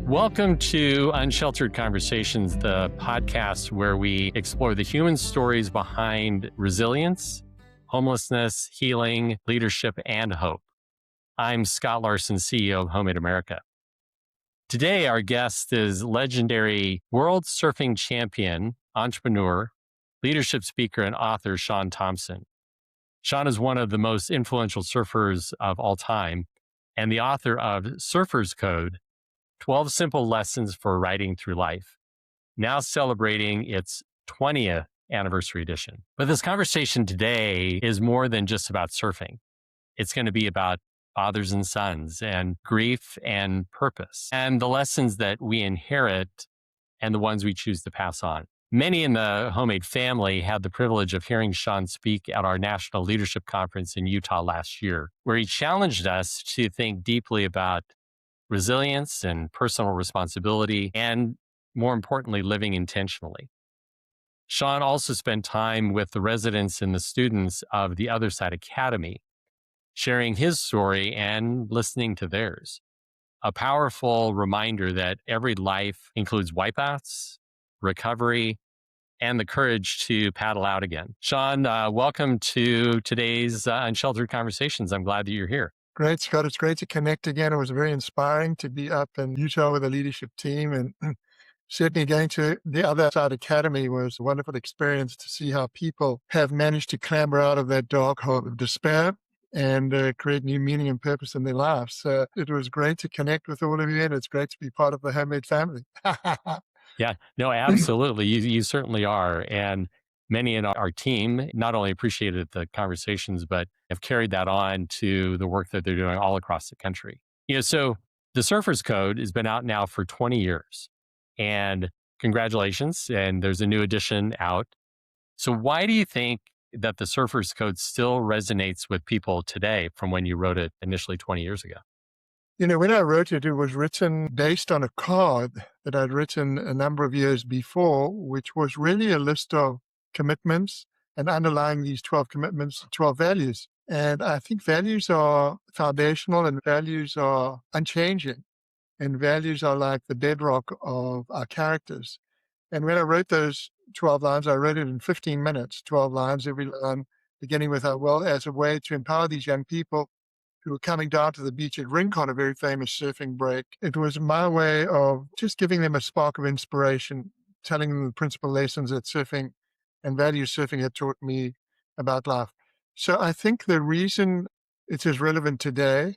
Welcome to Unsheltered Conversations, the podcast where we explore the human stories behind resilience, homelessness, healing, leadership, and hope. I'm Scott Larson, CEO of HomeAid America. Today, our guest is legendary world surfing champion, entrepreneur, leadership speaker, and author, Shaun Tomson. Shaun is one of the most influential surfers of all time and the author of Surfer's Code, 12 Simple Lessons for Riding Through Life, now celebrating its 20th anniversary edition. But this conversation today is more than just about surfing. It's going to be about fathers and sons and grief and purpose and the lessons that we inherit and the ones we choose to pass on. Many in the HomeAid family had the privilege of hearing Shaun speak at our National Leadership Conference in Utah last year, where he challenged us to think deeply about resilience and personal responsibility, and more importantly, living intentionally. Shaun also spent time with the residents and the students of the Other Side Academy, sharing his story and listening to theirs. A powerful reminder that every life includes wipeouts, recovery, and the courage to paddle out again. Shaun, welcome to today's Unsheltered Conversations. I'm glad that you're here. Great, Scott. It's great to connect again. It was very inspiring to be up in Utah with the leadership team, and certainly going to the Other Side Academy was a wonderful experience to see how people have managed to clamber out of that dark hole of despair and create new meaning and purpose in their lives. So it was great to connect with all of you, and it's great to be part of the HomeAid family. Yeah, no, absolutely. You certainly are. And many in our team not only appreciated the conversations, but have carried that on to the work that they're doing all across the country. So the Surfer's Code has been out now for 20 years. And congratulations. And there's a new edition out. So why do you think that the Surfer's Code still resonates with people today from when you wrote it initially 20 years ago? When I wrote it, it was written based on a card that I'd written a number of years before, which was really a list of commitments, and underlying these 12 commitments, 12 values. And I think values are foundational and values are unchanging. And values are like the bedrock of our characters. And when I wrote those 12 lines, I wrote it in 15 minutes, 12 lines, every line, beginning with, as a way to empower these young people who were coming down to the beach at Rincon, a very famous surfing break. It was my way of just giving them a spark of inspiration, telling them the principal lessons that surfing and value surfing had taught me about life. So I think the reason it's as relevant today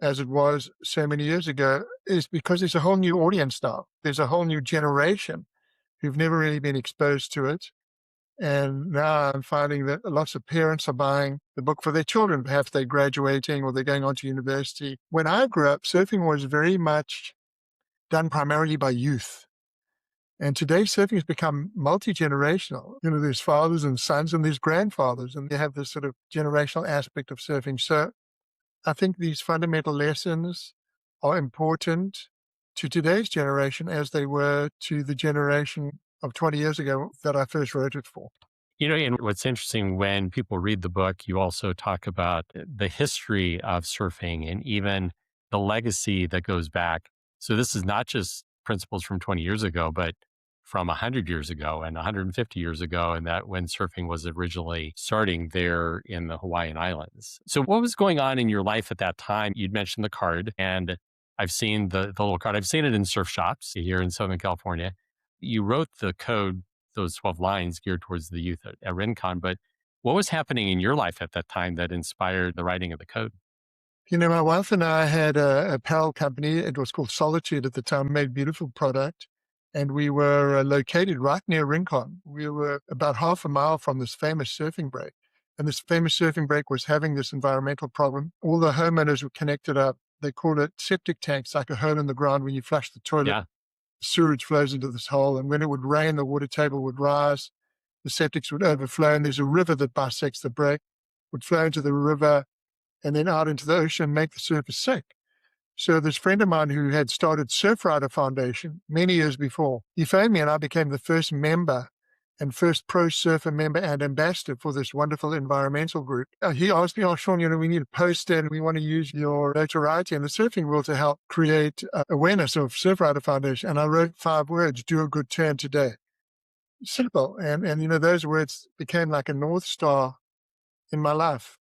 as it was so many years ago is because there's a whole new audience now. There's a whole new generation who've never really been exposed to it. And now I'm finding that lots of parents are buying the book for their children. Perhaps they're graduating or they're going on to university. When I grew up, surfing was very much done primarily by youth. And today surfing has become multi-generational. There's fathers and sons and there's grandfathers, and they have this sort of generational aspect of surfing. So I think these fundamental lessons are important to today's generation as they were to the generation of 20 years ago that I first wrote it for. And what's interesting, when people read the book, you also talk about the history of surfing and even the legacy that goes back. So this is not just principles from 20 years ago, but from 100 years ago and 150 years ago, and that when surfing was originally starting there in the Hawaiian Islands. So what was going on in your life at that time? You'd mentioned the card, and I've seen the little card. I've seen it in surf shops here in Southern California. You wrote the code, those 12 lines geared towards the youth at Rincon, but what was happening in your life at that time that inspired the writing of the code? My wife and I had a apparel company. It was called Solitude at the time, made beautiful product. And we were located right near Rincon. We were about half a mile from this famous surfing break. And this famous surfing break was having this environmental problem. All the homeowners were connected up. They called it septic tanks, like a hole in the ground when you flush the toilet. Yeah. Sewage flows into this hole. And when it would rain, the water table would rise. The septics would overflow. And there's a river that bisects the break, would flow into the river and then out into the ocean, make the surface sick. So this friend of mine who had started Surfrider Foundation many years before, he phoned me and I became the first member and first pro surfer member and ambassador for this wonderful environmental group. He asked me, Shaun, we need a poster and we want to use your notoriety in the surfing world to help create awareness of Surf Rider Foundation. And I wrote 5 words, do a good turn today. Simple. And those words became like a North Star in my life.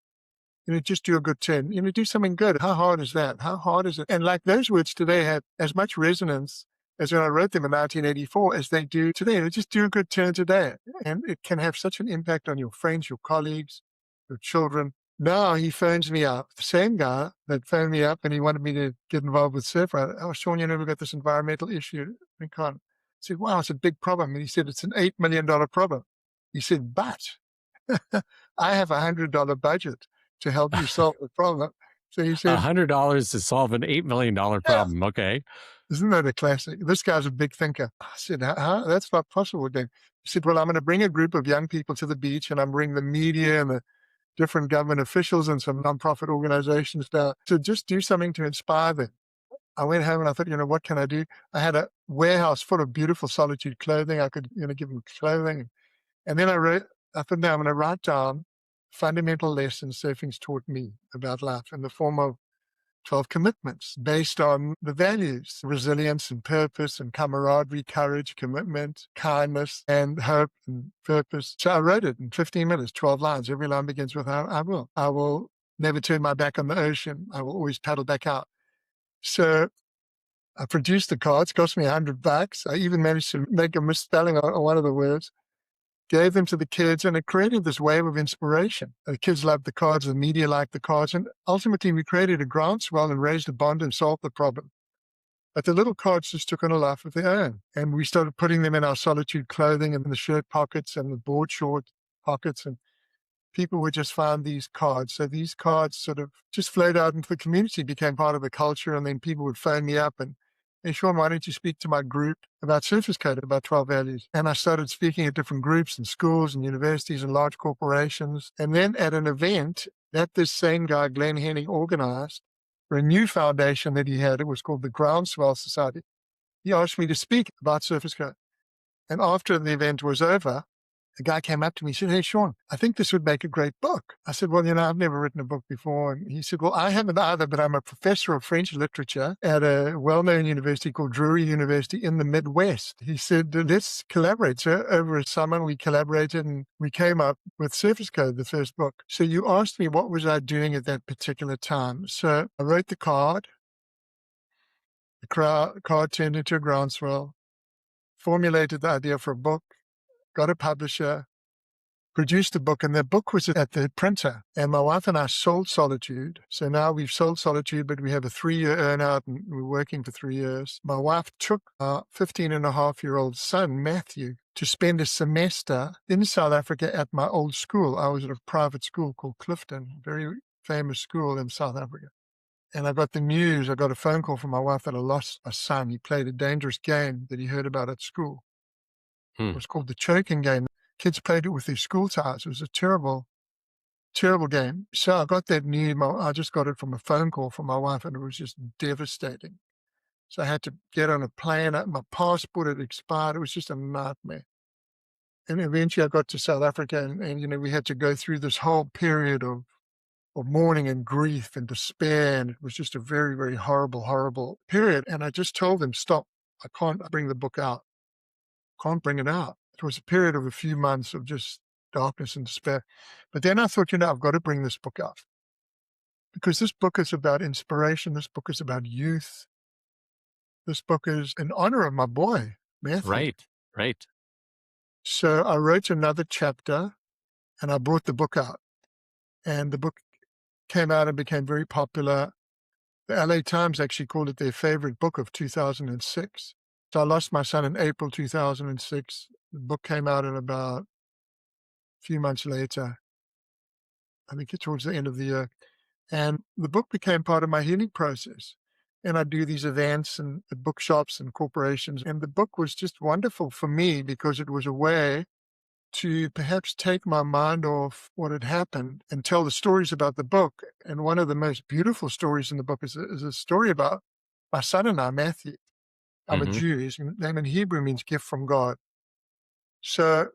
Just do a good turn, do something good. How hard is that? How hard is it? And like those words today have as much resonance as when I wrote them in 1984 as they do today. Just do a good turn today. And it can have such an impact on your friends, your colleagues, your children. Now he phones me up, the same guy that phoned me up and he wanted me to get involved with Surf Rider. Shaun, we've got this environmental issue. We can't. I said, wow, it's a big problem. And he said, it's an $8 million problem. He said, but I have $100 budget to help you solve the problem. So he said, $100 to solve an $8 million problem. Yeah. Okay. Isn't that a classic? This guy's a big thinker. I said, how? That's not possible, Dan. He said, well, I'm going to bring a group of young people to the beach and I'm bringing the media and the different government officials and some nonprofit organizations down to just do something to inspire them. I went home and I thought, what can I do? I had a warehouse full of beautiful solitude clothing. I could, give them clothing. And then I thought, now I'm going to write down fundamental lessons surfing's taught me about life in the form of 12 commitments based on the values, resilience and purpose and camaraderie, courage, commitment, kindness and hope and purpose. So I wrote it in 15 minutes, 12 lines. Every line begins with, I will. I will never turn my back on the ocean. I will always paddle back out. So I produced the cards, cost me $100. I even managed to make a misspelling on one of the words. Gave them to the kids, and it created this wave of inspiration. The kids loved the cards, the media liked the cards, and ultimately we created a groundswell and raised a bond and solved the problem. But the little cards just took on a life of their own, and we started putting them in our solitude clothing and the shirt pockets and the board short pockets, and people would just find these cards. So these cards sort of just flowed out into the community, became part of the culture, and then people would phone me up and, hey, Shaun, why don't you speak to my group about Surfers Code, about 12 values? And I started speaking at different groups and schools and universities and large corporations. And then at an event that this same guy, Glenn Henning, organized for a new foundation that he had, it was called the Groundswell Society. He asked me to speak about Surfers Code. And after the event was over, the guy came up to me and said, hey, Shaun, I think this would make a great book. I said, well, I've never written a book before. And he said, well, I haven't either, but I'm a professor of French literature at a well-known university called Drury University in the Midwest. He said, let's collaborate. So over a summer, we collaborated and we came up with Surfers Code, the first book. So you asked me, what was I doing at that particular time? So I wrote the card. The card turned into a groundswell, formulated the idea for a book, got a publisher, produced a book, and the book was at the printer. And my wife and I sold Solitude. So now we've sold Solitude, but we have a 3-year earn-out and we're working for 3 years. My wife took our 15-and-a-half-year-old son, Matthew, to spend a semester in South Africa at my old school. I was at a private school called Clifton, very famous school in South Africa. And I got the news, I got a phone call from my wife that I lost a son. He played a dangerous game that he heard about at school. It was called the choking game. Kids played it with their school ties. It was a terrible, terrible game. So I got that news. I just got it from a phone call from my wife, and it was just devastating. So I had to get on a plane. My passport had expired. It was just a nightmare. And eventually I got to South Africa, and we had to go through this whole period of mourning and grief and despair. And it was just a very, very horrible, horrible period. And I just told them, stop. I can't bring the book out. Can't bring it out. It was a period of a few months of just darkness and despair. But then I thought, I've got to bring this book out. Because this book is about inspiration. This book is about youth. This book is in honor of my boy, Matthew. Right. So I wrote another chapter and I brought the book out. And the book came out and became very popular. The LA Times actually called it their favorite book of 2006. So I lost my son in April 2006. The book came out in about a few months later. I think it's towards the end of the year. And the book became part of my healing process. And I do these events and at bookshops and corporations. And the book was just wonderful for me because it was a way to perhaps take my mind off what had happened and tell the stories about the book. And one of the most beautiful stories in the book is a story about my son and I, Matthew. I'm a Jew. His name in Hebrew means gift from God. So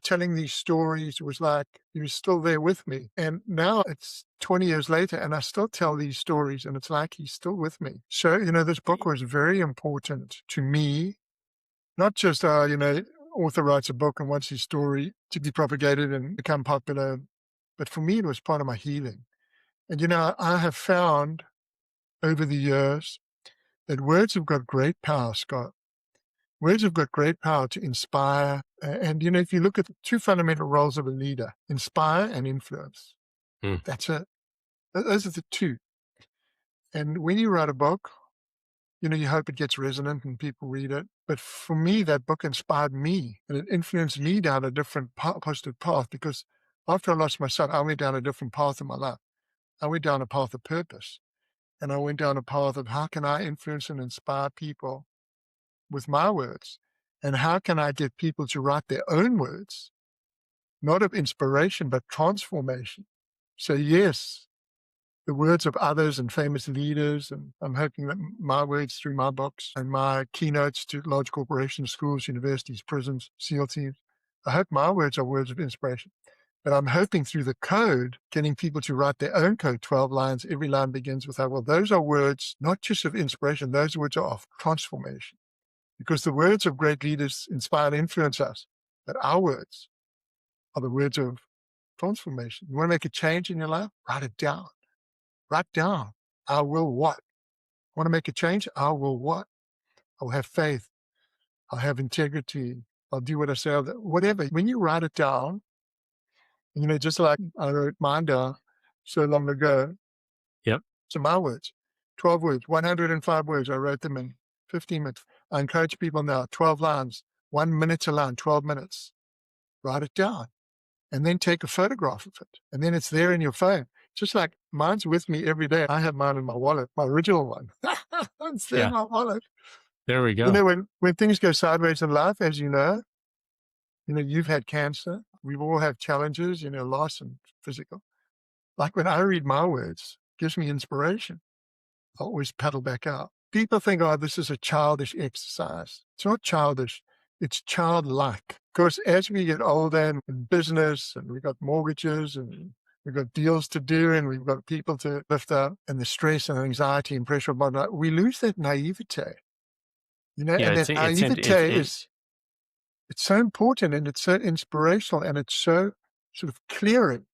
telling these stories was like he was still there with me. And now it's 20 years later and I still tell these stories and it's like he's still with me. So, this book was very important to me, not just, author writes a book and wants his story to be propagated and become popular, but for me, it was part of my healing. And, I have found over the years that words have got great power, Scott. Words have got great power to inspire. And, if you look at the two fundamental roles of a leader, inspire and influence, that's it. Those are the two. And when you write a book, you hope it gets resonant and people read it. But for me, that book inspired me and it influenced me down a different positive path because after I lost my son, I went down a different path in my life. I went down a path of purpose and I went down a path of how can I influence and inspire people with my words? And how can I get people to write their own words, not of inspiration, but transformation? So yes, the words of others and famous leaders, and I'm hoping that my words through my books and my keynotes to large corporations, schools, universities, prisons, SEAL teams, I hope my words are words of inspiration. But I'm hoping through the code, getting people to write their own code, 12 lines, every line begins with, well, those are words not just of inspiration, those words are of transformation. Because the words of great leaders inspire and influence us, but our words are the words of transformation. You want to make a change in your life? Write it down. Write down, I will what? Want to make a change? I will what? I'll have faith. I'll have integrity. I'll do what I say. Whatever. When you write it down, just like I wrote mine down so long ago. Yep. So my words, 12 words, 105 words. I wrote them in 15 minutes. I encourage people now, 12 lines, 1 minute to line, 12 minutes. Write it down and then take a photograph of it. And then it's there in your phone. Just like mine's with me every day. I have mine in my wallet, my original one. It's there in my wallet. There we go. When things go sideways in life, as you've had cancer. We've all had challenges, loss and physical. Like when I read my words, it gives me inspiration. I always paddle back out. People think, this is a childish exercise. It's not childish. It's childlike. Because as we get older and in business and we've got mortgages and we've got deals to do and we've got people to lift up and the stress and anxiety and pressure of life, we lose that naivete. And that naivete is so important and it's so inspirational and it's so sort of clearing.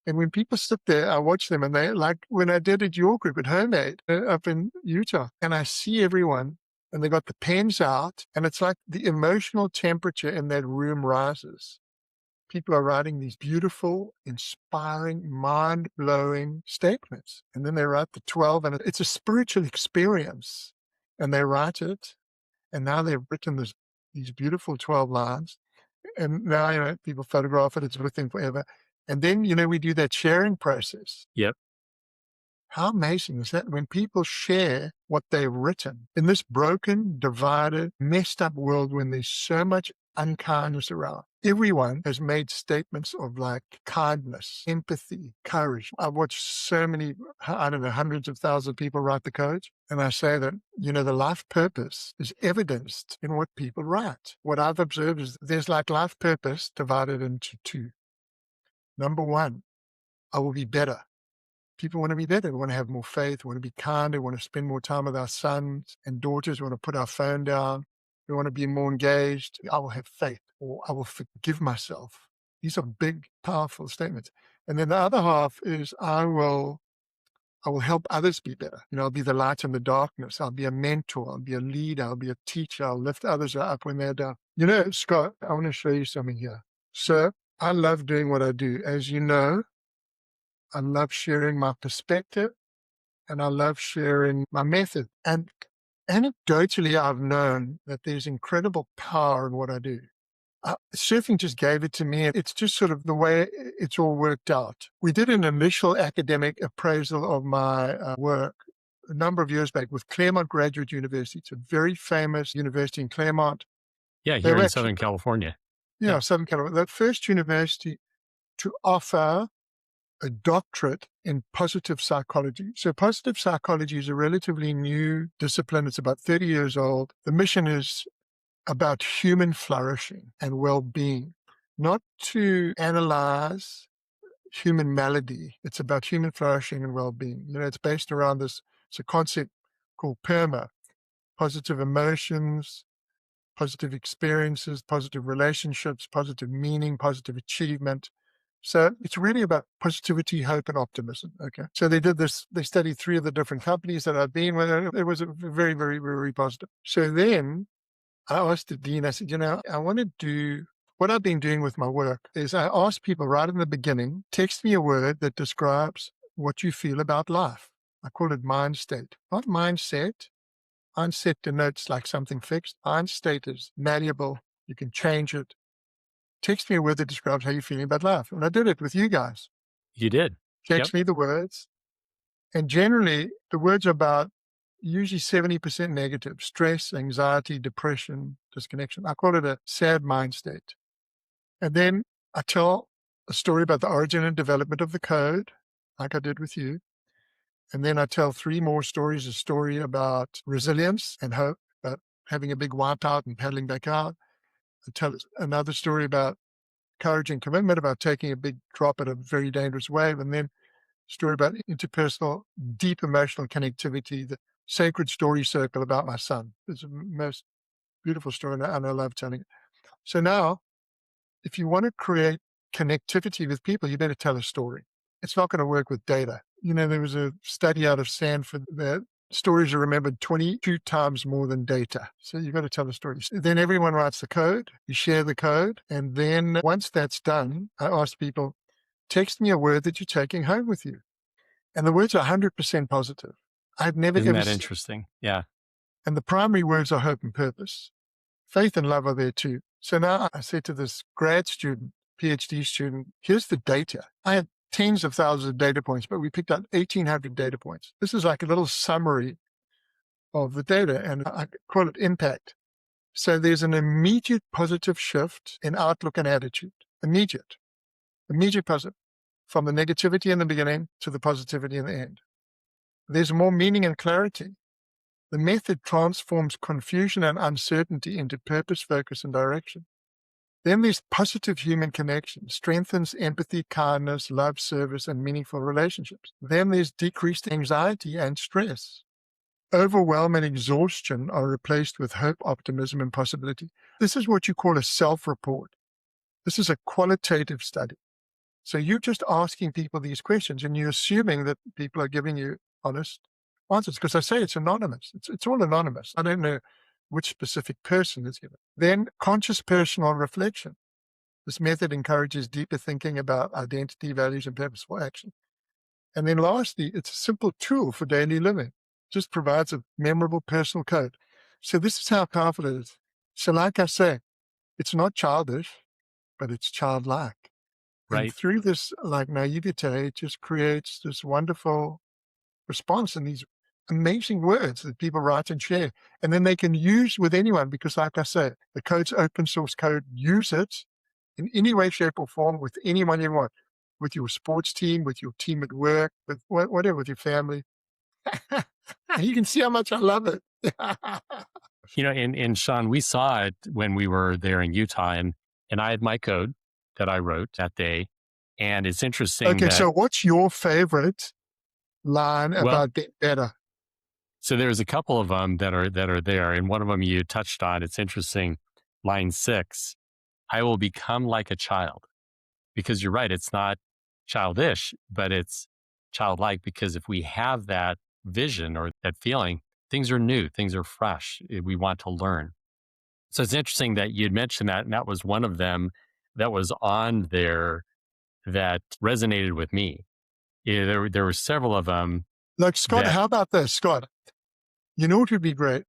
And when people sit there, I watch them and they like when I did at your group at HomeAid up in Utah and I see everyone and they got the pens out and it's like the emotional temperature in that room rises. People are writing these beautiful, inspiring, mind-blowing statements. And then they write the 12 and it's a spiritual experience and they write it. And now they've written these beautiful 12 lines. And now, people photograph it. It's with them forever. And then, we do that sharing process. Yep. How amazing is that when people share what they've written in this broken, divided, messed up world when there's so much unkindness around? Everyone has made statements of like kindness, empathy, courage. I've watched so many, hundreds of thousands of people write the codes. And I say that, the life purpose is evidenced in what people write. What I've observed is there's like life purpose divided into two. Number one, I will be better. People want to be better. They want to have more faith. Want to be kinder. Want to spend more time with our sons and daughters. Want to put our phone down. We want to be more engaged. I will have faith, or I will forgive myself. These are big, powerful statements. And then the other half is I will help others be better. I'll be the light in the darkness. I'll be a mentor. I'll be a leader. I'll be a teacher. I'll lift others up when they're down. Scott, I want to show you something here. So I love doing what I do. As you know, I love sharing my perspective and I love sharing my method. And anecdotally, I've known that there's incredible power in what I do. Surfing just gave it to me. It's just sort of the way it's all worked out. We did an initial academic appraisal of my work a number of years back with Claremont Graduate University. It's a very famous university in Claremont. Yeah, here in Southern California. Yeah, Southern California. The first university to offer a doctorate in positive psychology. So positive psychology is a relatively new discipline. It's about 30 years old. The mission is about human flourishing and well-being. not to analyze human malady. It's about human flourishing and well-being. It's based around this. It's a concept called PERMA: positive emotions, positive experiences, positive relationships, positive meaning, positive achievement. So it's really about positivity, hope, and optimism. Okay. So they did this, they studied 3 of the different companies that I've been with. And it was a very, very, very positive. So then I asked the dean, I said, I want to do what I've been doing with my work is I asked people right in the beginning, text me a word that describes what you feel about life. I call it mind state, not mindset. Mindset denotes like something fixed. Mind state is malleable. You can change it. Text me a word that describes how you're feeling about life. And I did it with you guys. You did. Yep. Text me the words. And generally, the words are about usually 70% negative: stress, anxiety, depression, disconnection. I call it a sad mind state. And then I tell a story about the origin and development of the code, like I did with you. And then I tell 3 more stories: a story about resilience and hope, about having a big wipeout and paddling back out. I tell another story about courage and commitment, about taking a big drop at a very dangerous wave. And then a story about interpersonal, deep emotional connectivity, the sacred story circle about my son. It's the most beautiful story, and I love telling it. So now, if you want to create connectivity with people, you better tell a story. It's not going to work with data. There was a study out of Stanford that stories are remembered 22 times more than data. So you've got to tell a story. Then everyone writes the code, you share the code. And then once that's done, I ask people, text me a word that you're taking home with you. And the words are 100% positive. I've never Isn't ever that interesting? Yeah. And the primary words are hope and purpose. Faith and love are there too. So now I said to this grad student, PhD student, here's the data. I had tens of thousands of data points, but we picked out 1,800 data points. This is like a little summary of the data, and I call it impact. So there's an immediate positive shift in outlook and attitude. Immediate positive, from the negativity in the beginning to the positivity in the end. There's more meaning and clarity. The method transforms confusion and uncertainty into purpose, focus, and direction. Then there's positive human connection, strengthens empathy, kindness, love, service, and meaningful relationships. Then there's decreased anxiety and stress. Overwhelm and exhaustion are replaced with hope, optimism, and possibility. This is what you call a self-report. This is a qualitative study. So you're just asking people these questions, and you're assuming that people are giving you honest answers, because I say it's anonymous. It's all anonymous. I don't know which specific person is given. Then conscious personal reflection. This method encourages deeper thinking about identity, values, and purposeful action. And then lastly, it's a simple tool for daily living. Just provides a memorable personal code. So this is how powerful it is. So like I say, it's not childish, but it's childlike. Right. And through this naivete, it just creates this wonderful response and these amazing words that people write and share. And then they can use with anyone, because like I say, the code's open source code. Use it in any way, shape, or form with anyone you want, with your sports team, with your team at work, with whatever, with your family. You can see how much I love it. And Shaun, we saw it when we were there in Utah, and I had my code that I wrote that day. And it's interesting. Okay, so what's your favorite line about getting better? So there's a couple of them that are there, and one of them you touched on. It's interesting. Line 6, I will become like a child, because you're right. It's not childish, but it's childlike, because if we have that vision or that feeling, things are new, things are fresh. We want to learn. So it's interesting that you'd mentioned that, and that was one of them that was on there that resonated with me. Yeah, there were several of them. Like, Scott, how about this, Scott? You know what would be great?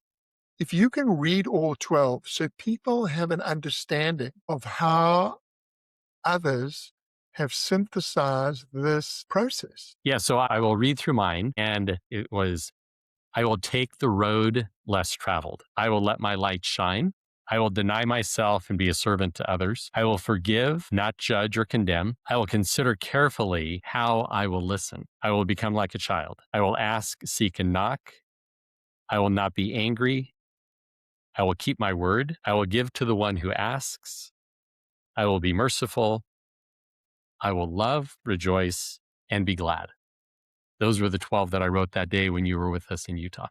If you can read all 12, so people have an understanding of how others have synthesized this process. Yeah, so I will read through mine, and it was, I will take the road less traveled. I will let my light shine. I will deny myself and be a servant to others. I will forgive, not judge or condemn. I will consider carefully how I will listen. I will become like a child. I will ask, seek, and knock. I will not be angry. I will keep my word. I will give to the one who asks. I will be merciful. I will love, rejoice, and be glad. Those were the 12 that I wrote that day when you were with us in Utah.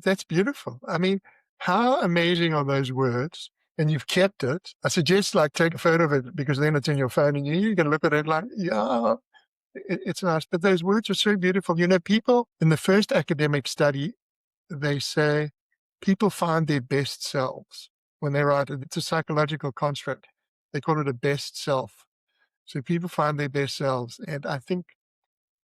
That's beautiful. I mean, how amazing are those words? And you've kept it. I suggest like take a photo of it because then it's in your phone and you can look at it like, yeah, it's nice. But those words are so beautiful. You know, people in the first academic study, they say people find their best selves when they write it. It's a psychological construct. They call it a best self. So people find their best selves. And I think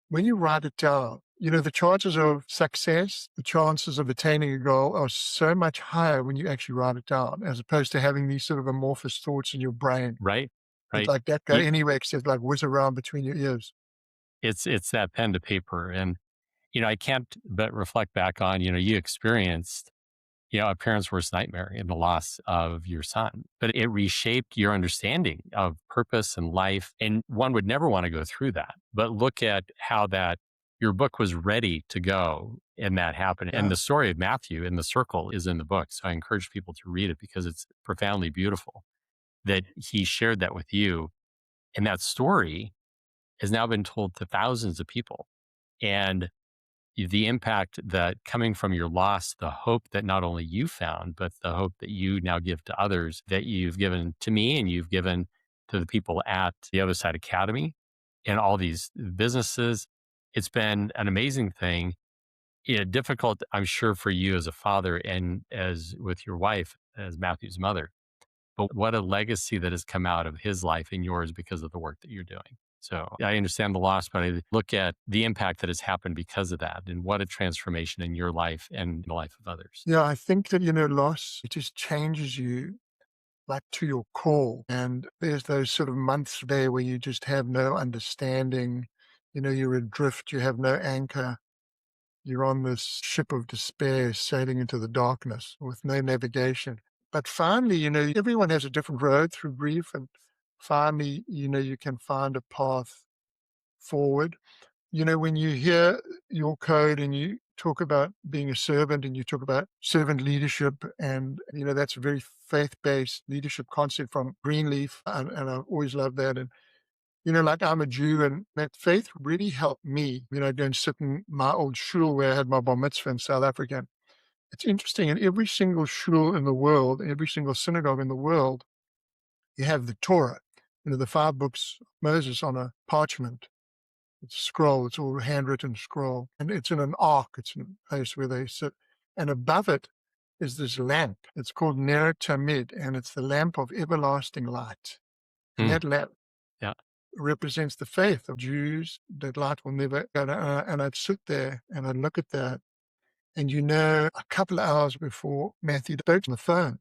when you write it down, you know, the chances of success, the chances of attaining a goal are so much higher when you actually write it down, as opposed to having these sort of amorphous thoughts in your brain Right? that Right. like that go Y- anywhere except like whiz around between your ears. It's that pen to paper. And, I can't but reflect back on, you experienced, a parent's worst nightmare in the loss of your son, but it reshaped your understanding of purpose and life. And one would never want to go through that, but look at how that your book was ready to go and that happened. And Yeah. the story of Matthew in the circle is in the book. So I encourage people to read it because it's profoundly beautiful that he shared that with you. And that story has now been told to thousands of people. And the impact that coming from your loss, the hope that not only you found, but the hope that you now give to others, that you've given to me and you've given to the people at the Other Side Academy and all these businesses. It's been an amazing thing. Difficult, I'm sure, for you as a father and as with your wife, as Matthew's mother. But what a legacy that has come out of his life and yours because of the work that you're doing. So I understand the loss, but I look at the impact that has happened because of that and what a transformation in your life and the life of others. Yeah, I think that, you know, loss, it just changes you like to your core. And there's those sort of months there where you just have no understanding. You know, you're adrift, you have no anchor. You're on this ship of despair sailing into the darkness with no navigation. But finally, you know, everyone has a different road through grief. And finally, you know, you can find a path forward. You know, when you hear your code and you talk about being a servant and you talk about servant leadership, and, you know, that's a very faith based leadership concept from Greenleaf. And I've always loved that. And, you know, like I'm a Jew and that faith really helped me. You know, go and sit in my old shul where I had my bar mitzvah in South Africa. It's interesting. In every single shul in the world, every single synagogue in the world, you have the Torah, you know, the 5 books of Moses on a parchment. It's a scroll. It's all handwritten scroll. And it's in an ark. It's in a place where they sit. And above it is this lamp. It's called Ner Tamid, and it's the lamp of everlasting light. And Mm, that lamp yeah. represents the faith of Jews, that light will never go down. And I'd sit there and I'd look at that. And, you know, a couple of hours before Matthew spoke on the phone,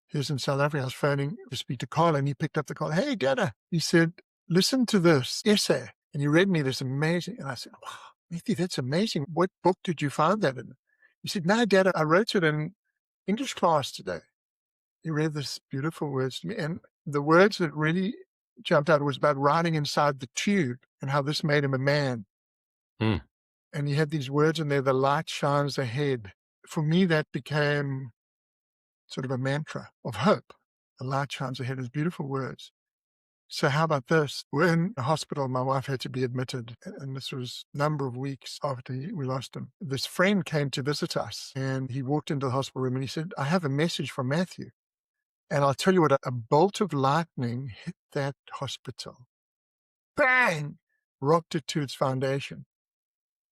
he was in South Africa. I was phoning to speak to Carl, and he picked up the call. Hey, Dada. He said, listen to this essay. And he read me this amazing. And I said, wow, Matthew, that's amazing. What book did you find that in? He said, no, Dada, I wrote it in English class today. He read this beautiful words to me. And the words that really jumped out was about riding inside the tube and how this made him a man. Mm. And he had these words in there, the light shines ahead. For me, that became sort of a mantra of hope. The light shines ahead is beautiful words. So how about this? We're in a hospital. My wife had to be admitted, and this was a number of weeks after we lost him. This friend came to visit us, and he walked into the hospital room and he said, I have a message from Matthew. And I'll tell you what, a bolt of lightning hit that hospital. Bang! Rocked it to its foundation.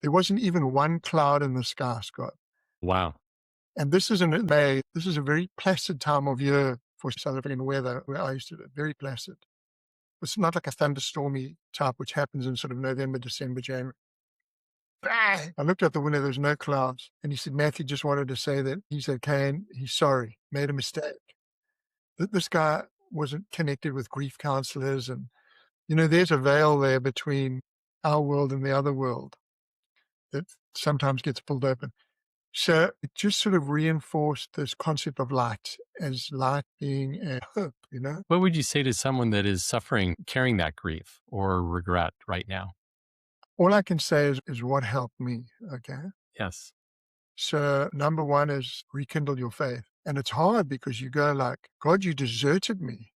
There wasn't even one cloud in the sky, Scott. Wow. And this is in May. This is a very placid time of year for South African weather, where I used to live, very placid. It's not like a thunderstormy type, which happens in sort of November, December, January. Bang! I looked out the window, there's no clouds. And he said, Matthew just wanted to say that he's okay and he's sorry, made a mistake. This guy wasn't connected with grief counselors. And, you know, there's a veil there between our world and the other world that sometimes gets pulled open. So it just sort of reinforced this concept of light as light being a hope, you know? What would you say to someone that is suffering, carrying that grief or regret right now? All I can say is what helped me, okay? Yes. So number one is rekindle your faith. And it's hard because you go like, God, you deserted me.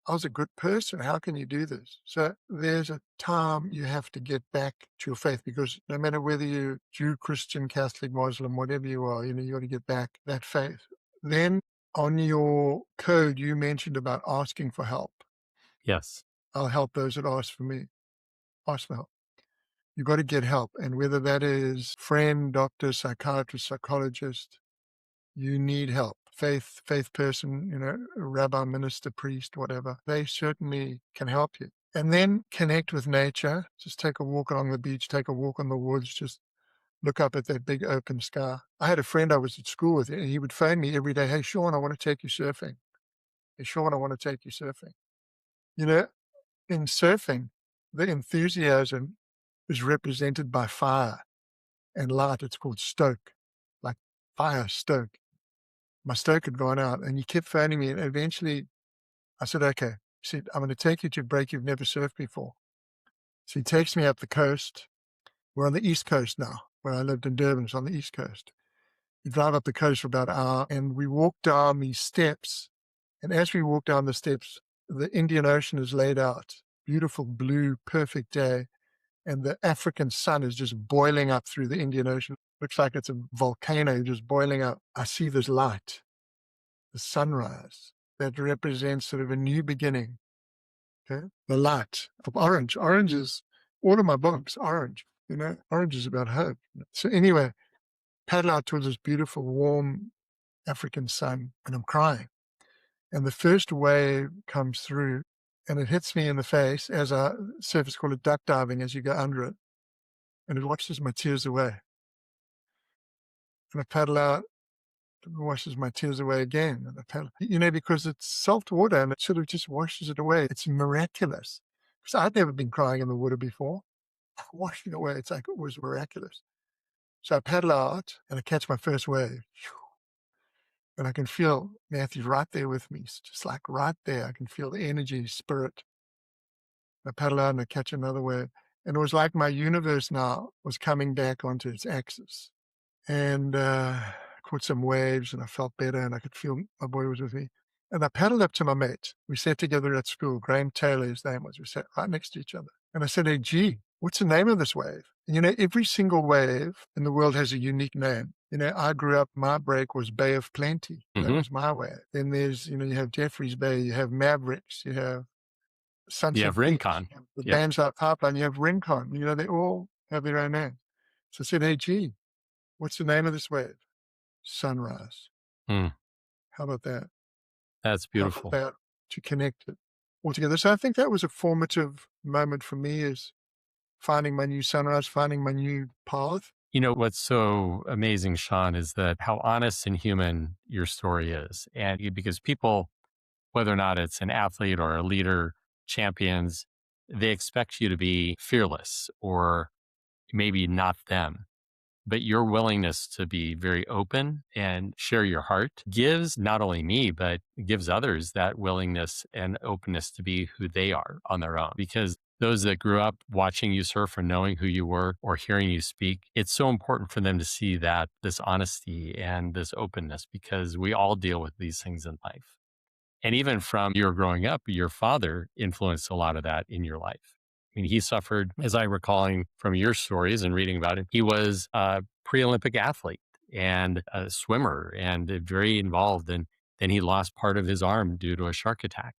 I was a good person. How can you do this? So there's a time you have to get back to your faith, because no matter whether you're Jew, Christian, Catholic, Muslim, whatever you are, you got to get back that faith. Then on your code, you mentioned about asking for help. Yes. I'll help those that ask for me. Ask for help. You got to get help. And whether that is friend, doctor, psychiatrist, psychologist, you need help. Faith person, rabbi, minister, priest, whatever. They certainly can help you. And then connect with nature. Just take a walk along the beach, take a walk in the woods, just look up at that big open sky. I had a friend I was at school with, and he would phone me every day. Hey, Shaun, I want to take you surfing. Hey, Shaun, I want to take you surfing. In surfing, the enthusiasm is represented by fire and light. It's called stoke, like fire stoke. My stoke had gone out, and he kept phoning me, and eventually I said, okay. He said, I'm going to take you to a break you've never surfed before. So he takes me up the coast. We're on the East Coast now, where I lived in Durban. It's on the East Coast. We drive up the coast for about an hour, and we walk down these steps. And as we walk down the steps, the Indian Ocean is laid out. Beautiful blue, perfect day. And the African sun is just boiling up through the Indian Ocean. Looks like it's a volcano just boiling up. I see this light, the sunrise, that represents sort of a new beginning. Okay? The light of orange. Orange is all of my books, orange. Orange is about hope. So anyway, paddle out towards this beautiful, warm African sun, and I'm crying. And the first wave comes through, and it hits me in the face as surfers call it duck diving, as you go under it. And it washes my tears away. And I paddle out, it washes my tears away again. And I paddle, because it's salt water and it sort of just washes it away. It's miraculous. Because I'd never been crying in the water before. Washing it away, it's like it was miraculous. So I paddle out and I catch my first wave. And I can feel Matthew right there with me. It's just like right there. I can feel the energy, spirit. I paddle out and I catch another wave. And it was like my universe now was coming back onto its axis. And caught some waves, and I felt better, and I could feel my boy was with me. And I paddled up to my mate. We sat together at school. Graham Taylor, his name was. We sat right next to each other. And I said, hey, gee, what's the name of this wave? And every single wave in the world has a unique name. I grew up, my break was Bay of Plenty. That was my wave. Then there's, you have Jeffreys Bay, you have Mavericks, you have Sunset You have Beach, Rincon. you have the bands like Pipeline, you have Rincon. They all have their own name. So I said, hey, gee, what's the name of this wave? Sunrise. Hmm. How about that? That's beautiful. How about that, to connect it all together? So I think that was a formative moment for me, is finding my new sunrise, finding my new path. What's so amazing, Shaun, is that how honest and human your story is. And because people, whether or not it's an athlete or a leader, champions, they expect you to be fearless or maybe not them. But your willingness to be very open and share your heart gives not only me, but gives others that willingness and openness to be who they are on their own. Because those that grew up watching you surf or knowing who you were or hearing you speak, it's so important for them to see that this honesty and this openness, because we all deal with these things in life. And even from your growing up, your father influenced a lot of that in your life. He suffered, as I'm recalling from your stories and reading about it, he was a pre-Olympic athlete and a swimmer and very involved. And then he lost part of his arm due to a shark attack.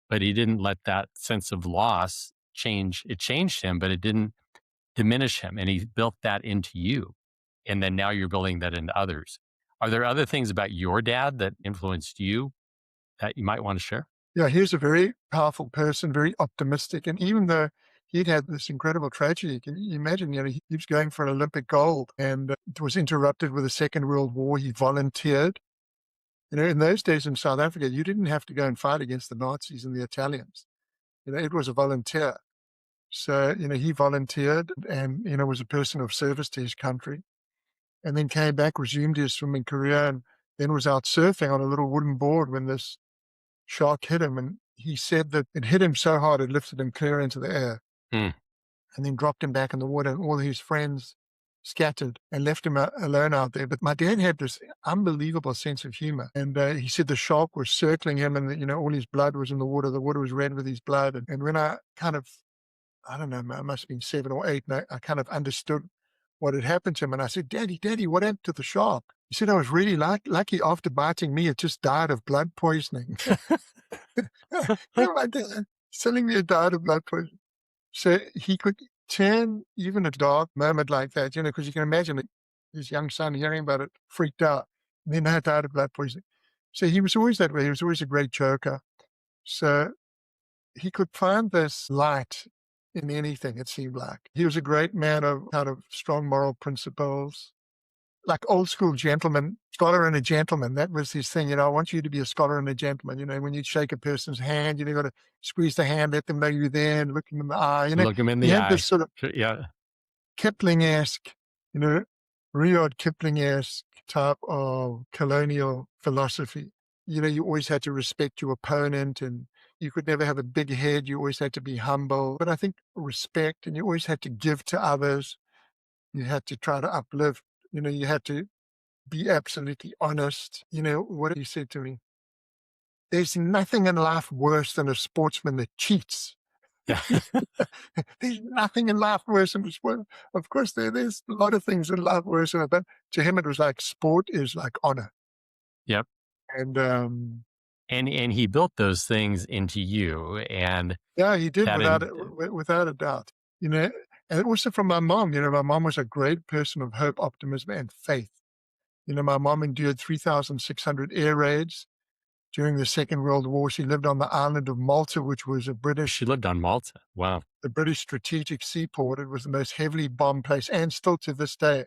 But he didn't let that sense of loss change. It changed him, but it didn't diminish him. And he built that into you. And then now you're building that into others. Are there other things about your dad that influenced you that you might want to share? Yeah, he's a very powerful person, very optimistic. And even though he'd had this incredible tragedy, can you imagine, he was going for an Olympic gold, and it was interrupted with the Second World War. He volunteered. In those days in South Africa, you didn't have to go and fight against the Nazis and the Italians. It was a volunteer. So, he volunteered and, was a person of service to his country, and then came back, resumed his swimming career, and then was out surfing on a little wooden board when this shark hit him. And he said that it hit him so hard, it lifted him clear into the air and then dropped him back in the water. And all his friends scattered and left him alone out there. But my dad had this unbelievable sense of humor. And he said the shark was circling him and, all his blood was in the water. The water was red with his blood. And when I kind of, I don't know, I must have been 7 or 8, and I kind of understood what had happened to him. And I said, Daddy, what happened to the shark? He said, I was really lucky after biting me, it just died of blood poisoning. My dad telling me it died of blood poisoning. So he could turn even a dark moment like that, because you can imagine his young son hearing about it, freaked out, and then I died of blood poisoning. So he was always that way. He was always a great joker. So he could find this light in anything, it seemed like. He was a great man of kind of strong moral principles, like old school gentleman, scholar and a gentleman. That was his thing. I want you to be a scholar and a gentleman. When you shake a person's hand, you got to squeeze the hand, let them know you're there, and look them in the eye. Look him in He the had this eye. sort of Yeah. Kipling-esque, Rudyard Kipling-esque type of colonial philosophy. You always had to respect your opponent, and you could never have a big head. You always had to be humble. But I think respect, and you always had to give to others. You had to try to uplift. You had to be absolutely honest. What he said to me, there's nothing in life worse than a sportsman that cheats. Yeah. There's nothing in life worse than sport. Of course, there's a lot of things in life worse than it, but to him, it was like sport is like honor. Yep. And And he built those things into you. And yeah, he did that without a doubt. And also from my mom. My mom was a great person of hope, optimism, and faith. My mom endured 3,600 air raids during the Second World War. She lived on the island of Malta, which was she lived on Malta. Wow. the British strategic seaport. It was the most heavily bombed place, and still to this day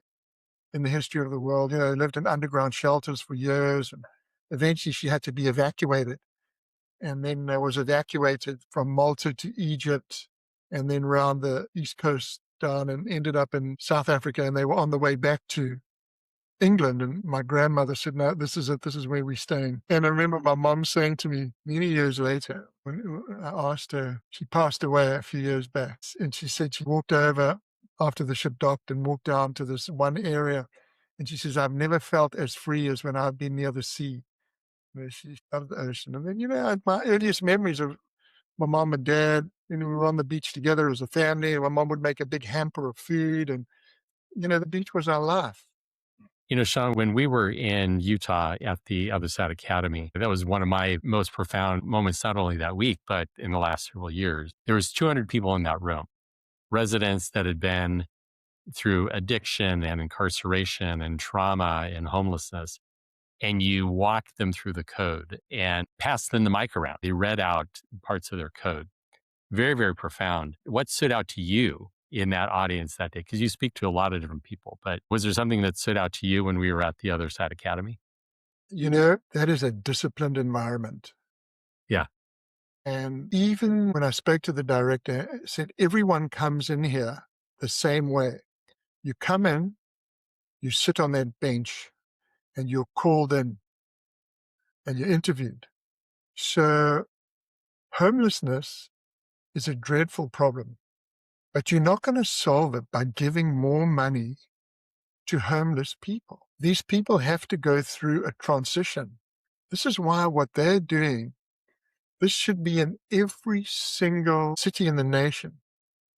in the history of the world. Lived in underground shelters for years, and eventually she had to be evacuated. And then was evacuated from Malta to Egypt, and then round the east coast down, and ended up in South Africa. And they were on the way back to England, and my grandmother said, no, this is it. This is where we're staying. And I remember my mom saying to me many years later, when I asked her, she passed away a few years back, and she said she walked over after the ship docked and walked down to this one area. And she says, I've never felt as free as when I've been near the sea. She loved the ocean. And then, my earliest memories of my mom and dad, we were on the beach together as a family, and my mom would make a big hamper of food. And, the beach was our life. Shaun, when we were in Utah at the Other Side Academy, that was one of my most profound moments, not only that week, but in the last several years. There was 200 people in that room, residents that had been through addiction and incarceration and trauma and homelessness. And you walked them through the code and passed them the mic around. They read out parts of their code. Very, very profound. What stood out to you in that audience that day? Because you speak to a lot of different people, but was there something that stood out to you when we were at the Other Side Academy? That is a disciplined environment. Yeah. And even when I spoke to the director, I said, everyone comes in here the same way. You come in, you sit on that bench, and you're called in and you're interviewed. So homelessness is a dreadful problem, but you're not going to solve it by giving more money to homeless people. These people have to go through a transition. This is why what they're doing, this should be in every single city in the nation,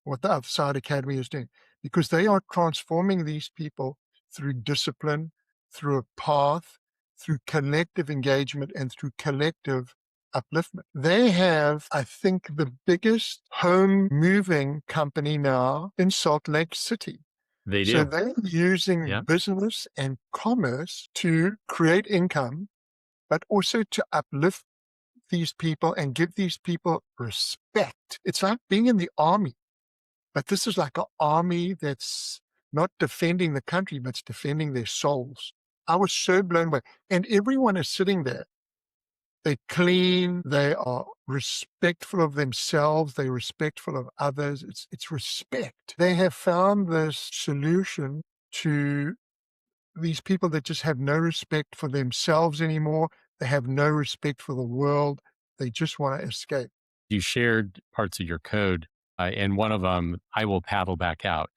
what the Other Side Academy is doing, because they are transforming these people through discipline, through a path, through collective engagement, and through collective upliftment. They have, I think, the biggest home moving company now in Salt Lake City. They do. So they're using business and commerce to create income, but also to uplift these people and give these people respect. It's like being in the army, but this is like an army that's not defending the country, but it's defending their souls. I was so blown away. And everyone is sitting there. They clean, they are respectful of themselves, they're respectful of others. It's respect. They have found this solution to these people that just have no respect for themselves anymore. They have no respect for the world. They just want to escape. You shared parts of your code, and one of them, I will paddle back out.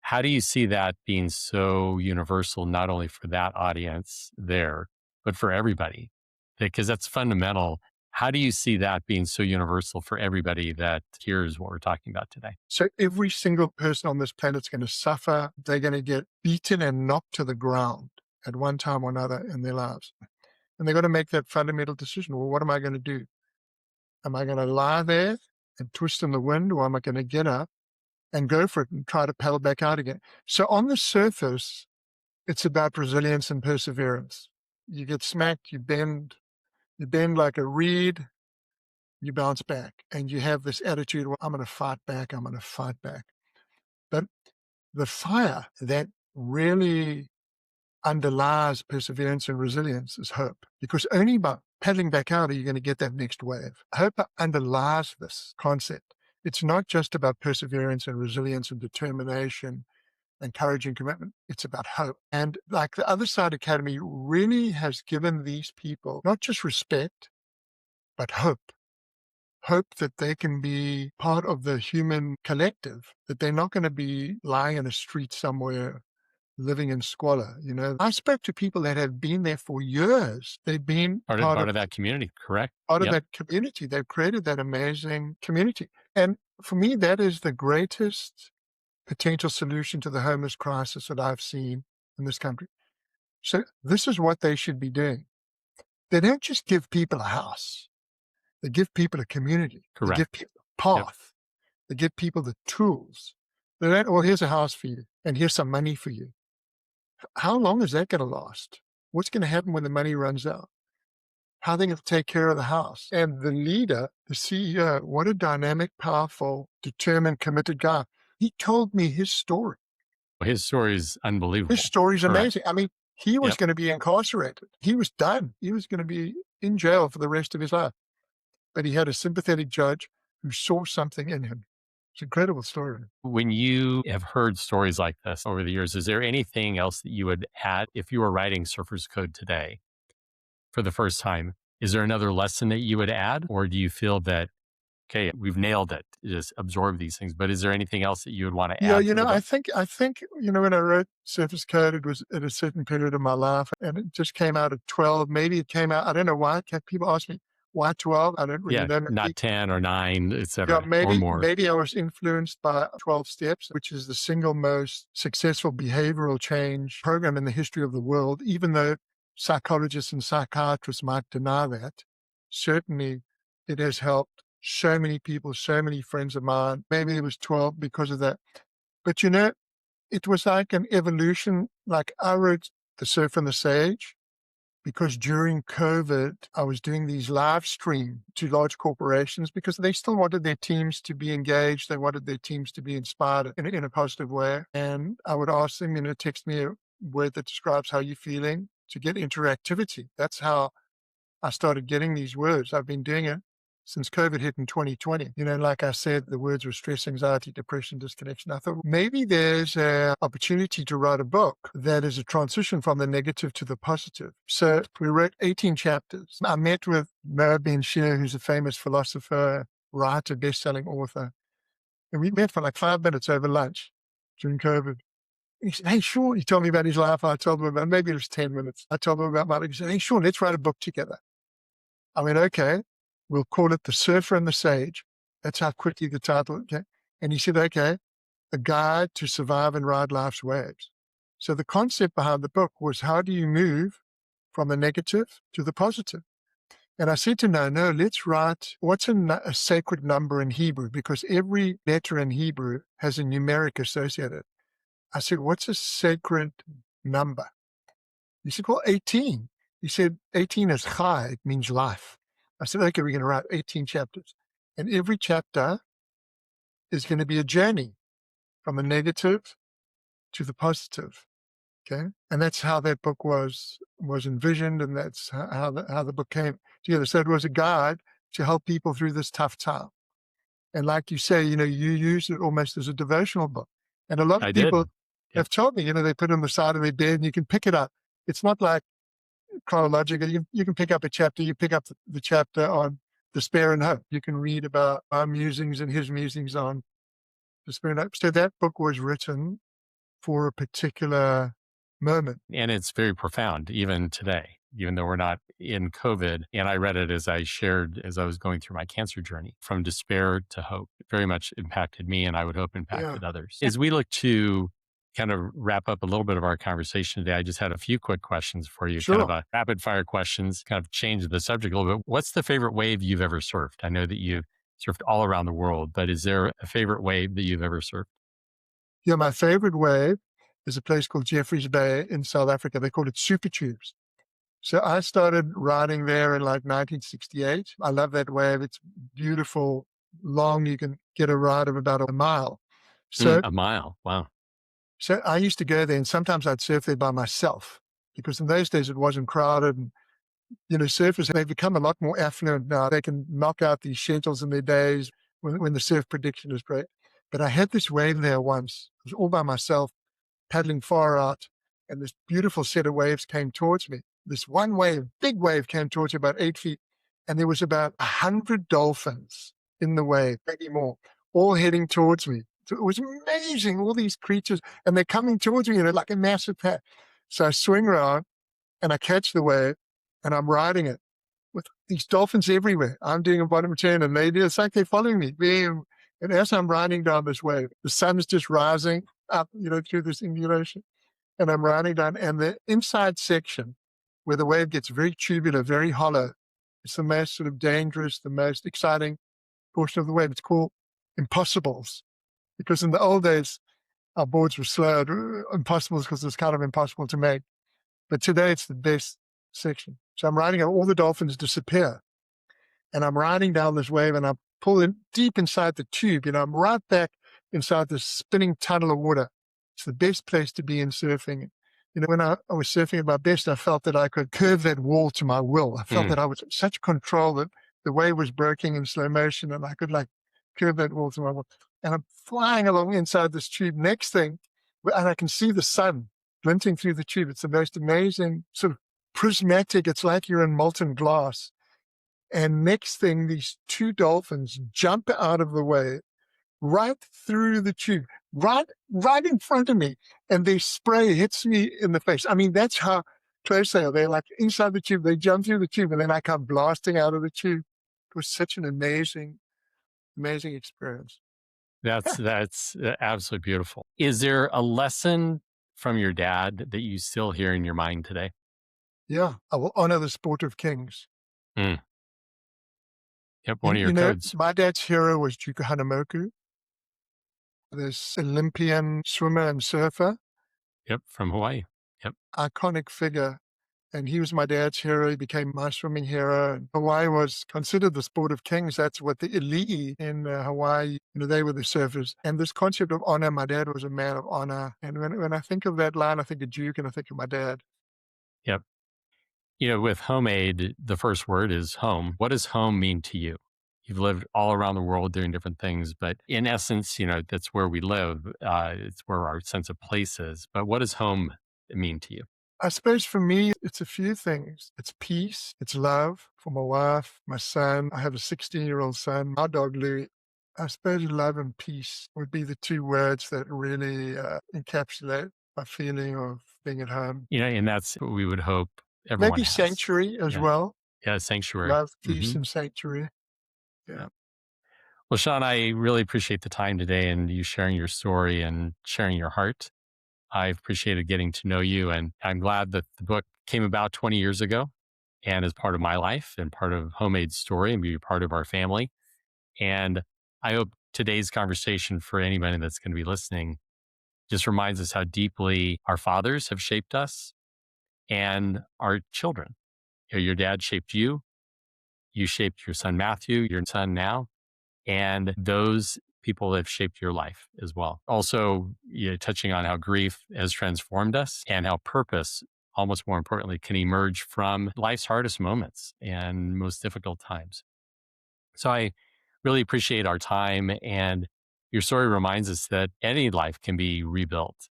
How do you see that being so universal, not only for that audience there, but for everybody? Because that's fundamental. How do you see that being so universal for everybody that hears what we're talking about today? So every single person on this planet is going to suffer. They're going to get beaten and knocked to the ground at one time or another in their lives. And they're going to make that fundamental decision. Well, what am I going to do? Am I going to lie there and twist in the wind, or am I going to get up and go for it and try to paddle back out again? So on the surface, it's about resilience and perseverance. You get smacked, you bend like a reed, you bounce back, and you have this attitude, well, I'm going to fight back, I'm going to fight back. But the fire that really underlies perseverance and resilience is hope, because only by paddling back out are you going to get that next wave. Hope underlies this concept. It's not just about perseverance and resilience and determination and courage and commitment. It's about hope. And like the Other Side Academy really has given these people not just respect, but hope. Hope that they can be part of the human collective, that they're not going to be lying in a street somewhere living in squalor. I spoke to people that have been there for years. They've been Part of that community, correct? part of Yep. that community. They've created that amazing community. And for me, that is the greatest potential solution to the homeless crisis that I've seen in this country. So this is what they should be doing. They don't just give people a house. They give people a community. They Correct. give people a Yep. path. They give people the tools. They don't, well, here's a house for you, and here's some money for you. How long is that going to last? What's going to happen when the money runs out? How are they going to take care of the house? And the leader, the CEO, what a dynamic, powerful, determined, committed guy. He told me his story. His story is unbelievable. His story's Correct. amazing. I mean, he was Yep. going to be incarcerated. He was done. He was going to be in jail for the rest of his life. But he had a sympathetic judge who saw something in him. It's an incredible story. When you have heard stories like this over the years, is there anything else that you would add if you were writing Surfer's Code today for the first time? Is there another lesson that you would add? Or do you feel that, okay, we've nailed it, just absorb these things, but is there anything else that you would want to Yeah, add? To the I book? think, when I wrote Surface Code, it was at a certain period of my life, and it just came out at 12. Maybe it came out, I don't know why. People ask me, why 12? I don't really Yeah, know. not 10 or 9, et Yeah, cetera, or maybe more. I was influenced by 12 Steps, which is the single most successful behavioral change program in the history of the world, even though psychologists and psychiatrists might deny that. Certainly, it has helped so many people, so many friends of mine. Maybe it was 12 because of that. But it was like an evolution. Like I wrote The Surf and the Sage because during COVID, I was doing these live stream to large corporations because they still wanted their teams to be engaged. They wanted their teams to be inspired in a positive way. And I would ask them, text me a word that describes how you're feeling to get interactivity. That's how I started getting these words. I've been doing it since COVID hit in 2020. Like I said, the words were stress, anxiety, depression, disconnection. I thought maybe there's an opportunity to write a book that is a transition from the negative to the positive. So we wrote 18 chapters. I met with Noah Ben-Shir, who's a famous philosopher, writer, best-selling author. And we met for like 5 minutes over lunch during COVID. He said, hey, Shaun, he told me about his life. I told him about, maybe it was 10 minutes. I told him about my life. He said, hey, Shaun, let's write a book together. I went, okay, we'll call it The Surfer and the Sage. That's how quickly the title, okay? And he said, okay, A Guide to Survive and Ride Life's Waves. So the concept behind the book was, how do you move from the negative to the positive? And I said to no, let's write, what's a sacred number in Hebrew? Because every letter in Hebrew has a numeric associated. I said, what's a sacred number? He said, well, 18. He said, 18 is chai, it means life. I said, okay, we're going to write 18 chapters. And every chapter is going to be a journey from the negative to the positive. Okay. And that's how that book was envisioned. And that's how the book came together. So it was a guide to help people through this tough time. And like you say, you use it almost as a devotional book. And a lot of I did. people Yep. have told me, they put it on the side of their bed and you can pick it up. It's not like chronological. You can pick up a chapter. You pick up the chapter on despair and hope. You can read about our musings and his musings on despair and hope. So that book was written for a particular moment. And it's very profound, even today, even though we're not in COVID. And I read it as I shared as I was going through my cancer journey, from despair to hope. It very much impacted me, and I would hope Yeah, impacted others. As we look to kind of wrap up a little bit of our conversation today, I just had a few quick questions for you, kind of sure. a rapid fire questions, kind of change the subject a little bit. What's the favorite wave you've ever surfed? I know that you've surfed all around the world, but is there a favorite wave that you've ever surfed? Yeah, my favorite wave is a place called Jeffreys Bay in South Africa. They call it Super Tubes. So I started riding there in like 1968. I love that wave. It's beautiful, long. You can get a ride of about a mile. So, A mile. Wow. so I used to go there, and sometimes I'd surf there by myself because in those days it wasn't crowded. And, surfers, they've become a lot more affluent now. They can knock out these schedules in their days when the surf prediction is great. But I had this wave there once. It was all by myself, paddling far out, and this beautiful set of waves came towards me. This one wave, big wave, came towards me about 8 feet, and there was about 100 dolphins in the wave, maybe more, all heading towards me. So it was amazing, all these creatures, and they're coming towards me, like a massive pack. So I swing around, and I catch the wave, and I'm riding it with these dolphins everywhere. I'm doing a bottom turn, and it's like they're following me. Boom. And as I'm riding down this wave, the sun's just rising up, through this Indian Ocean. And I'm riding down, and the inside section where the wave gets very tubular, very hollow, it's the most sort of dangerous, the most exciting portion of the wave. It's called impossibles, because in the old days, our boards were slowed. Impossibles because it's kind of impossible to make. But today, it's the best section. So I'm riding, and all the dolphins disappear. And I'm riding down this wave, and I'm pulling deep inside the tube. I'm right back inside this spinning tunnel of water. It's the best place to be in surfing. When I was surfing at my best, I felt that I could curve that wall to my will. I felt that I was in such control that the wave was breaking in slow motion, and I could curve that wall to my will. And I'm flying along inside this tube. Next thing, and I can see the sun glinting through the tube. It's the most amazing sort of prismatic. It's like you're in molten glass. And next thing, these two dolphins jump out of the wave right through the tube, right in front of me, and their spray hits me in the face. I mean, that's how close they are. They're like inside the tube. They jump through the tube, and then I come blasting out of the tube. It was such an amazing, amazing experience. That's absolutely beautiful. Is there a lesson from your dad that you still hear in your mind today? Yeah, I will honor the sport of kings. Mm. Yep, one of your codes. My dad's hero was Duke Hanamoku, this Olympian swimmer and surfer. Yep, from Hawaii. Yep. Iconic figure. And he was my dad's hero. He became my swimming hero. And Hawaii was considered the sport of kings. That's what the elite in Hawaii, they were the surfers. And this concept of honor, my dad was a man of honor. And when I think of that line, I think of Duke and I think of my dad. Yep. With HomeAid, the first word is home. What does home mean to you? You've lived all around the world doing different things, but in essence, that's where we live. It's where our sense of place is. But what does home mean to you? I suppose for me, it's a few things. It's peace. It's love for my wife, my son. I have a 16-year-old son, our dog Louie. I suppose love and peace would be the two words that really encapsulate my feeling of being at home. And that's what we would hope everyone Maybe has. sanctuary as well. Yeah, sanctuary. Love, peace, and sanctuary. Yeah. Well, Shaun, I really appreciate the time today and you sharing your story and sharing your heart. I've appreciated getting to know you, and I'm glad that the book came about 20 years ago and is part of my life and part of HomeAid's story and be part of our family. And I hope today's conversation, for anybody that's going to be listening, just reminds us how deeply our fathers have shaped us and our children. Your dad shaped you. You shaped your son, Matthew, your son now, and those people have shaped your life as well. Also, touching on how grief has transformed us and how purpose, almost more importantly, can emerge from life's hardest moments and most difficult times. So I really appreciate our time, and your story reminds us that any life can be rebuilt,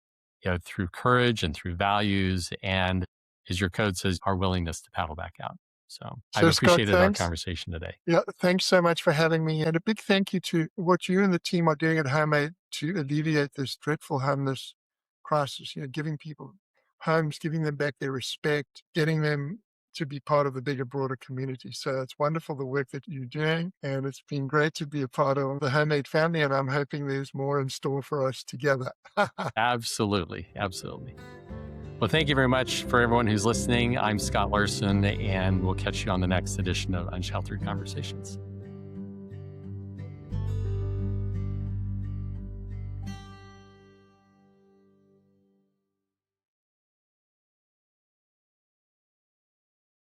through courage and through values, and as your code says, our willingness to paddle back out. So I've appreciated our conversation today. Yeah, thanks so much for having me. And a big thank you to what you and the team are doing at HomeAid to alleviate this dreadful homeless crisis, giving people homes, giving them back their respect, getting them to be part of the bigger, broader community. So it's wonderful the work that you're doing, and it's been great to be a part of the HomeAid family, and I'm hoping there's more in store for us together. Absolutely. Absolutely. Well, thank you very much for everyone who's listening. I'm Scott Larson, and we'll catch you on the next edition of Unsheltered Conversations.